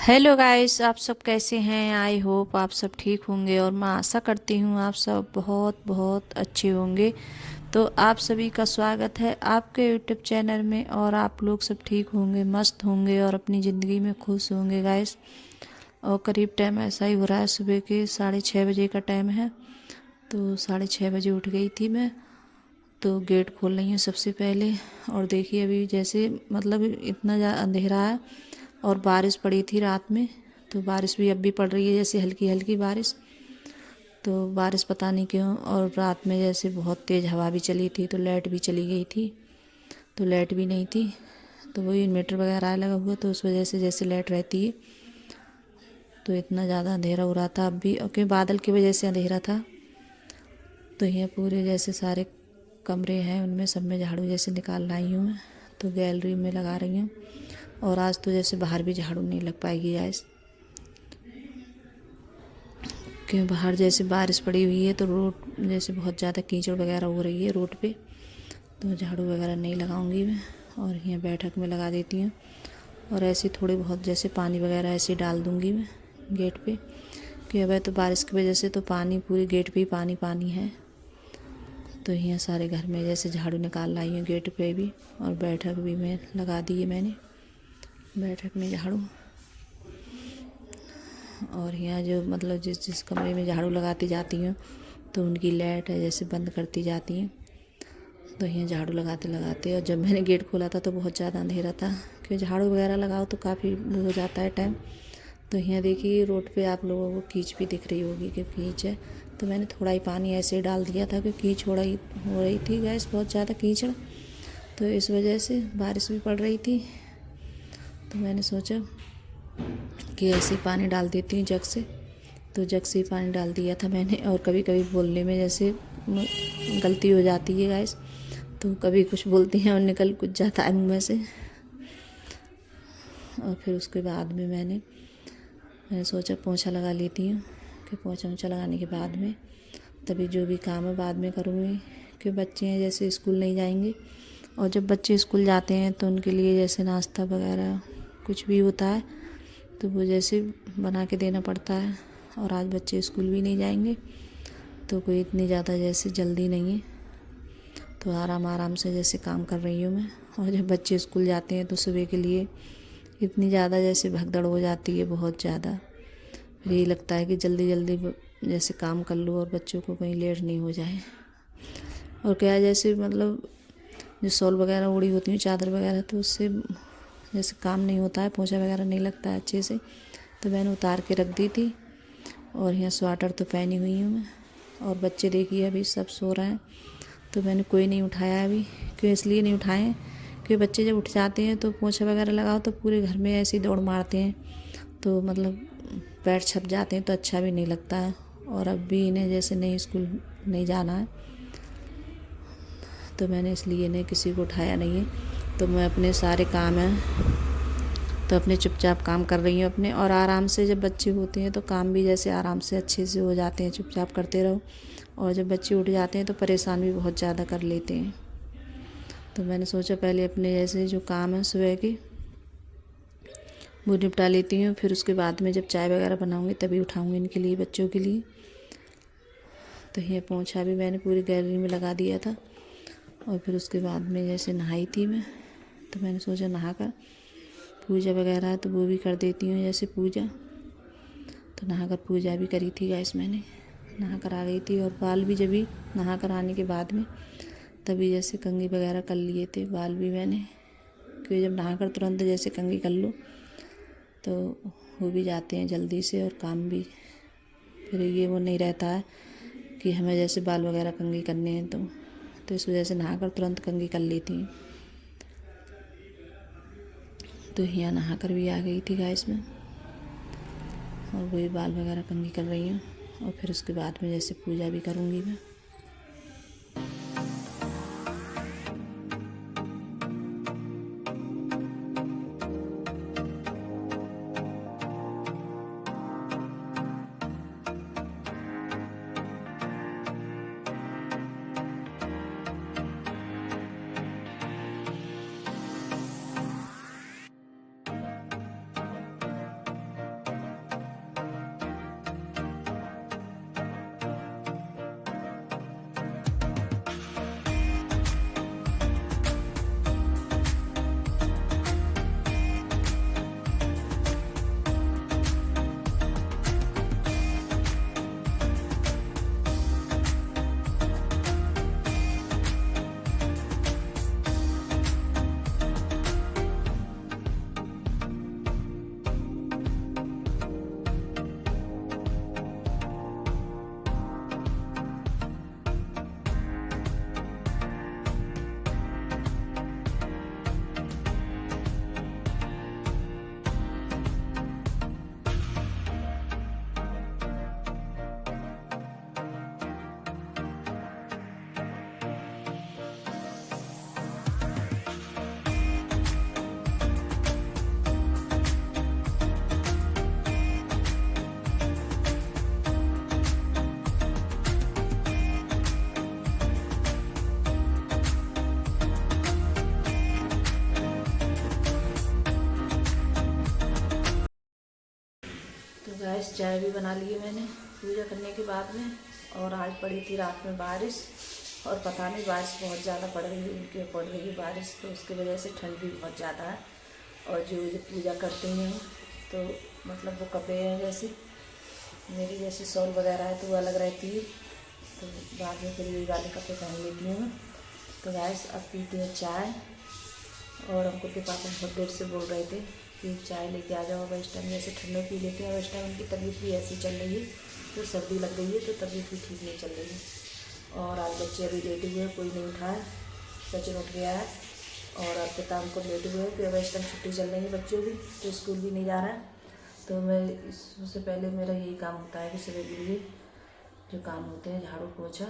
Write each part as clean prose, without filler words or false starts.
Hello guys, आप सब कैसे हैं। आई होप आप सब ठीक होंगे और मैं आशा करती हूँ आप सब बहुत बहुत अच्छे होंगे। तो आप सभी का स्वागत है आपके यूट्यूब चैनल में और आप लोग सब ठीक होंगे, मस्त होंगे और अपनी ज़िंदगी में खुश होंगे गाइस। और करीब टाइम ऐसा ही हो रहा है, सुबह के 6:30 बजे का टाइम है। तो 6:30 बजे उठ गई थी मैं। तो गेट खोल रही हूँ सबसे पहले। और देखिए अभी जैसे मतलब इतना अंधेरा है और बारिश पड़ी थी रात में। तो बारिश भी अब भी पड़ रही है, जैसे हल्की हल्की बारिश। तो बारिश पता नहीं क्यों, और रात में जैसे बहुत तेज़ हवा भी चली थी तो लाइट भी चली गई थी। तो लाइट भी नहीं थी, तो वही इन्वर्टर वगैरह लगा हुआ, तो उस वजह से जैसे लाइट रहती है। तो इतना ज़्यादा अंधेरा हो रहा था अब भी, और क्योंकि बादल की वजह से अंधेरा था। तो यहाँ पूरे जैसे सारे कमरे हैं उनमें सब में झाड़ू जैसे निकाल लाई हूँ मैं। तो गैलरी में लगा रही हूँ। और आज तो जैसे बाहर भी झाड़ू नहीं लग पाएगी आज, क्योंकि बाहर जैसे बारिश पड़ी हुई है तो रोड जैसे बहुत ज़्यादा कीचड़ वगैरह हो रही है रोड पे। तो झाड़ू वगैरह नहीं लगाऊंगी मैं, और यहाँ बैठक में लगा देती हूँ। और ऐसे थोड़े बहुत जैसे पानी वगैरह ऐसे डाल दूँगी मैं गेट पे, कि अब तो बारिश की वजह से तो पानी पूरे गेट पे ही पानी पानी है। तो यहाँ सारे घर में जैसे झाड़ू निकाल लाई हूँ गेट पे भी, और बैठक भी मैं लगा दी है मैंने, बैठक में झाड़ू। और यहाँ जो मतलब जिस जिस कमरे में झाड़ू लगाती जाती हूँ तो उनकी लाइट है जैसे बंद करती जाती हैं। तो यहाँ झाड़ू लगाते लगाते, और जब मैंने गेट खोला था तो बहुत ज़्यादा अंधेरा था, क्योंकि झाड़ू वगैरह लगाओ तो काफ़ी वो हो जाता है टाइम। तो यहाँ देखिए रोड पे आप लोगों को कीच भी दिख रही होगी कि कीच है। तो मैंने थोड़ा ही पानी ऐसे ही डाल दिया था, क्योंकि कीच हो रही थी गैस, बहुत ज़्यादा कीचड़। तो इस वजह से बारिश भी पड़ रही थी। तो मैंने सोचा कि ऐसे ही पानी डाल देती हूँ जग से। तो जग से ही पानी डाल दिया था मैंने। और कभी कभी बोलने में जैसे गलती हो जाती है गाइस, तो कभी कुछ बोलती हैं और निकल कुछ जाता है मुँह में से। और फिर उसके बाद में मैंने सोचा पोंछा लगा लेती हूँ, कि पोंछा वोछा लगाने के बाद में तभी जो भी काम है बाद में करूँगी। कि बच्चे हैं जैसे स्कूल नहीं जाएंगे, और जब बच्चे स्कूल जाते हैं तो उनके लिए जैसे नाश्ता वगैरह कुछ भी होता है तो वो जैसे बना के देना पड़ता है। और आज बच्चे स्कूल भी नहीं जाएंगे, तो कोई इतनी ज़्यादा जैसे जल्दी नहीं है। तो आराम आराम से जैसे काम कर रही हूँ मैं। और जब बच्चे स्कूल जाते हैं तो सुबह के लिए इतनी ज़्यादा जैसे भगदड़ हो जाती है, बहुत ज़्यादा। फिर यही लगता है कि जल्दी जल्दी जैसे काम कर लो और बच्चों को कहीं लेट नहीं हो जाए। और क्या जैसे मतलब जो शॉल वगैरह ओढ़ी होती हैं, चादर वगैरह, तो उससे जैसे काम नहीं होता है, पोंछा वगैरह नहीं लगता है अच्छे से। तो मैंने उतार के रख दी थी। और यहाँ स्वेटर तो पहनी हुई हूँ मैं। और बच्चे देखिए अभी सब सो रहे हैं, तो मैंने कोई नहीं उठाया अभी। क्यों इसलिए नहीं उठाए हैं, क्योंकि बच्चे जब उठ जाते हैं तो पोंछा वगैरह लगाओ तो पूरे घर में ऐसे ही दौड़ मारते हैं, तो मतलब पैर छप जाते हैं तो अच्छा भी नहीं लगता है। और अब भी इन्हें जैसे नहीं स्कूल नहीं जाना है, तो मैंने इसलिए इन्हें किसी को उठाया नहीं है। तो मैं अपने सारे काम हैं तो अपने चुपचाप काम कर रही हूँ अपने। और आराम से जब बच्चे होते हैं तो काम भी जैसे आराम से अच्छे से हो जाते हैं, चुपचाप करते रहो। और जब बच्चे उठ जाते हैं तो परेशान भी बहुत ज़्यादा कर लेते हैं। तो मैंने सोचा पहले अपने जैसे जो काम है सुबह के वो निपटा लेती हूँ, फिर उसके बाद में जब चाय वगैरह बनाऊँगी तभी उठाऊँगी इनके लिए, बच्चों के लिए। तो ये पोंछा भी मैंने पूरी गैलरी में लगा दिया था। और फिर उसके बाद में जैसे नहाई थी मैं, तो मैंने सोचा नहा कर पूजा वगैरह है तो वो भी कर देती हूँ जैसे पूजा। तो नहा कर पूजा भी करी थी गाइस मैंने, नहा कर आ गई थी। और बाल भी जब भी नहा कर आने के बाद में तभी जैसे कंघी वगैरह कर लिए थे बाल भी मैंने, क्योंकि जब नहा कर तुरंत जैसे कंघी कर लो तो हो भी जाते हैं जल्दी से, और काम भी फिर ये वो नहीं रहता है कि हमें जैसे बाल वगैरह कंघी करने हैं। तो इस वजह से नहा कर तुरंत कंघी कर लेती हूँ। तो यहाँ नहा कर भी आ गई थी गाइस में, और वही बाल वगैरह कंघी कर रही हूँ। और फिर उसके बाद में जैसे पूजा भी करूँगी मैं। गैस चाय भी बना ली है मैंने पूजा करने के बाद में। और आज पड़ी थी रात में बारिश, और पता नहीं बारिश बहुत ज़्यादा पड़ रही है बारिश, तो उसकी वजह से ठंड भी बहुत ज़्यादा है। और जो पूजा करते हैं तो मतलब वो कपड़े हैं जैसे मेरी जैसे शॉल वगैरह है तो वो अलग रहती है, तो बाद में फिर यही वाले कपड़े पहन लेती हूँ मैं। तो गैस अब पीते हैं चाय। और हमको के पापा बहुत देर से बोल रहे थे कि चाय लेके आ जाओ, अब इस टाइम जैसे ठंडा पी लेते हैं। और इस टाइम उनकी तबीयत भी ऐसी चल रही है, तो सर्दी लग गई है, तो तबीयत भी ठीक नहीं चल रही है। और आज बच्चे अभी लेटे हुए हैं, कोई नहीं उठा है, सचिन उठ गया है और अर्पिता हमको लेटे हुए हैं कि अब इस टाइम छुट्टी चल रही है बच्चों की, तो स्कूल भी नहीं जा रहा है। तो मैं इससे पहले मेरा यही काम होता है कि सुबह के लिए जो काम होते हैं झाड़ू पोछा,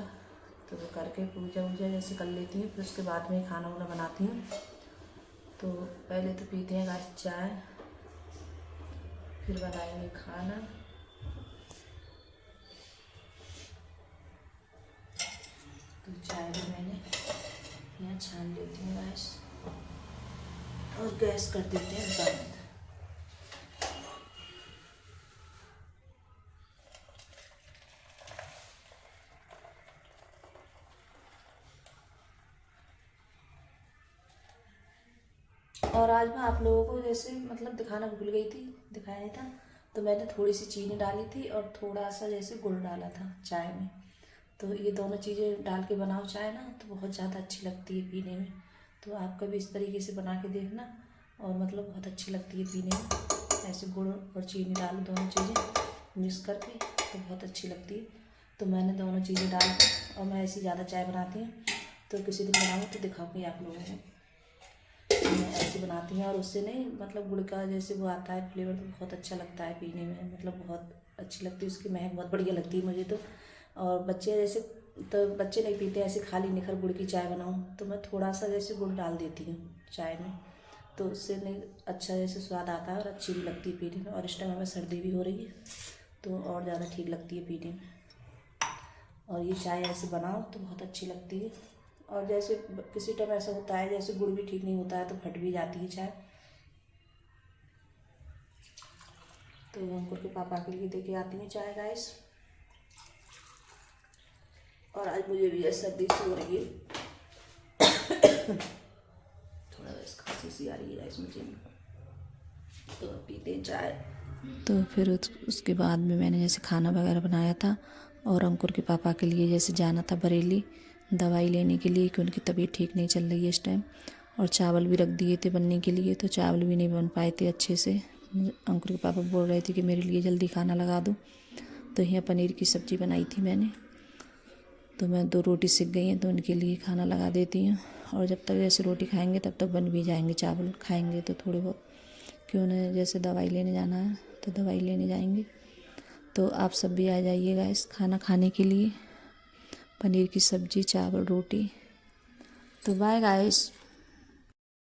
तो वो करके पूजा वूजा जैसे कर लेती हूँ, फिर उसके बाद में खाना वाना बनाती हूँ। तो पहले तो पीते हैं गाइस चाय, फिर बनाएंगे खाना। तो चाय भी मैंने यहाँ छान लेती हूँ गाइस, और गैस कर देते हैं बंद। और आज मैं आप लोगों को जैसे मतलब दिखाना भूल गई थी, दिखाया नहीं था, तो मैंने थोड़ी सी चीनी डाली थी और थोड़ा सा जैसे गुड़ डाला था चाय में। तो ये दोनों चीज़ें डाल के बनाओ चाय ना, तो बहुत ज़्यादा अच्छी लगती है पीने में। तो आप कभी इस तरीके से बना के देखना, और मतलब बहुत अच्छी लगती है पीने में। ऐसे गुड़ और चीनी डालो, दोनों चीज़ें मिक्स करके, तो बहुत अच्छी लगती है। तो मैंने दोनों चीज़ें डाल के, और मैं ऐसी ज़्यादा चाय बनाती हूँ, तो किसी दिन बनाऊँ तो दिखाऊँगी आप लोगों को। मैं ऐसे बनाती हूँ, और उससे नहीं मतलब गुड़ का जैसे वो आता है फ्लेवर, तो बहुत अच्छा लगता है पीने में, मतलब बहुत अच्छी लगती है, उसकी महक बहुत बढ़िया लगती है मुझे तो। और बच्चे जैसे, तो बच्चे नहीं पीते ऐसे खाली निखर गुड़ की चाय बनाऊँ, तो मैं थोड़ा सा जैसे गुड़ डाल देती हूँ चाय में, तो उससे नहीं अच्छा जैसे स्वाद आता है और अच्छी भी लगती है पीने में। और इस टाइम हमें सर्दी भी हो रही है, तो और ज़्यादा ठीक लगती है पीने में। और ये चाय ऐसे बनाओ तो बहुत अच्छी लगती है। और जैसे किसी टाइम ऐसा होता है जैसे गुड़ भी ठीक नहीं होता है, तो फट भी जाती है चाय। तो अंकुर के पापा के लिए देके आती हूँ चाय गाइस। और आज मुझे भी सर्दी सी हो रही है, थोड़ा बस खांसी सी आ रही है गाइस मुझे, तो अब पीते हैं चाय। तो फिर उसके बाद में मैंने जैसे खाना वगैरह बनाया था, और अंकुर के पापा के लिए जैसे जाना था बरेली दवाई लेने के लिए, कि उनकी तबीयत ठीक नहीं चल रही है इस टाइम। और चावल भी रख दिए थे बनने के लिए, तो चावल भी नहीं बन पाए थे अच्छे से। अंकुर के पापा बोल रहे थे कि मेरे लिए जल्दी खाना लगा दो, तो यहाँ पनीर की सब्ज़ी बनाई थी मैंने। तो मैं 2 रोटी सिक गई हैं, तो उनके लिए खाना लगा देती हूँ। और जब तक जैसे रोटी खाएंगे तब तक बन भी जाएंगे, चावल खाएंगे तो थोड़े बहुत, कि उन्हें जैसे दवाई लेने जाना है तो दवाई लेने जाएंगे। तो आप सब भी आ जाइएगा इस खाना खाने के लिए, पनीर की सब्ज़ी चावल रोटी। तो बाय गाइस।